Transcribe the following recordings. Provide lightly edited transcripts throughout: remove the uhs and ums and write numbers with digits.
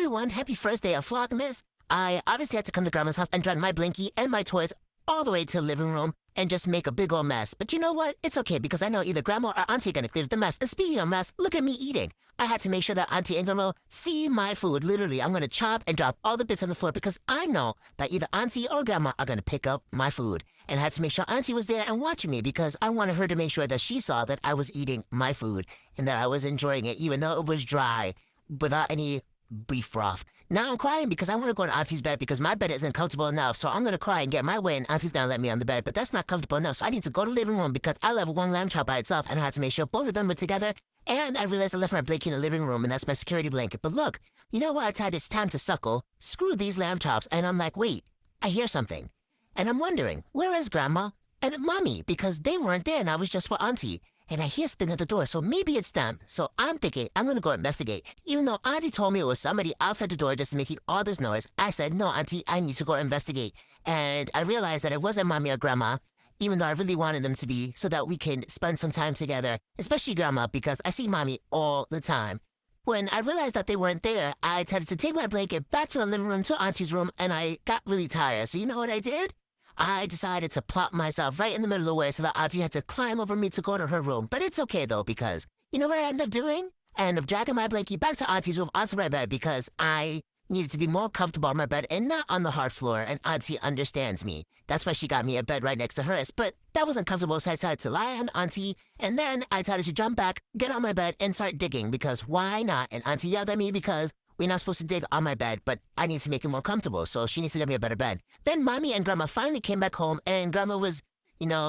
everyone, happy first day of Vlogmas. I obviously had to come to Grandma's house and drag my blankie and my toys all the way to the living room and just make a big old mess. But you know what? It's okay because I know either Grandma or Auntie are gonna clear the mess. And speaking of mess, look at me eating. I had to make sure that Auntie and Grandma see my food. Literally, I'm gonna chop and drop all the bits on the floor because I know that either Auntie or Grandma are gonna pick up my food. And I had to make sure Auntie was there and watching me because I wanted her to make sure that she saw that I was eating my food and that I was enjoying it even though it was dry without any beef broth. Now I'm crying because I want to go to Auntie's bed because my bed isn't comfortable enough. So I'm going to cry and get my way and Auntie's going to let me on the bed. But that's not comfortable enough. So I need to go to the living room because I love one lamb chop by itself and I had to make sure both of them were together. And I realized I left my blanket in the living room and that's my security blanket. But look, you know what? I decided it's time to suckle. Screw these lamb chops. And I'm like, wait, I hear something. And I'm wondering, where is Grandma and Mommy? Because they weren't there and I was just with Auntie. And I hear something at the door, so maybe it's them. So I'm thinking I'm going to go investigate. Even though Auntie told me it was somebody outside the door just making all this noise, I said, no, Auntie, I need to go investigate. And I realized that it wasn't Mommy or Grandma, even though I really wanted them to be, so that we can spend some time together, especially Grandma, because I see Mommy all the time. When I realized that they weren't there, I decided to take my blanket back to the living room to Auntie's room, and I got really tired. So you know what I did? I decided to plop myself right in the middle of the way so that Auntie had to climb over me to go to her room. But it's okay, though, because you know what I ended up doing? I ended up dragging my blankie back to Auntie's room onto my bed because I needed to be more comfortable on my bed and not on the hard floor, and Auntie understands me. That's why she got me a bed right next to hers. But that wasn't comfortable, so I decided to lie on Auntie, and then I decided to jump back, get on my bed, and start digging because why not? And Auntie yelled at me because we're not supposed to dig on my bed, but I need to make it more comfortable, so she needs to get me a better bed. Then Mommy and Grandma finally came back home, and Grandma was,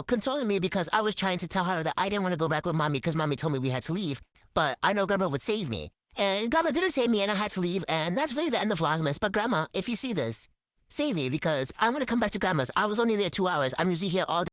consoling me because I was trying to tell her that I didn't want to go back with Mommy because Mommy told me we had to leave, but I know Grandma would save me. And Grandma didn't save me, and I had to leave, and that's really the end of Vlogmas. But Grandma, if you see this, save me because I want to come back to Grandma's. I was only there 2 hours. I'm usually here all day.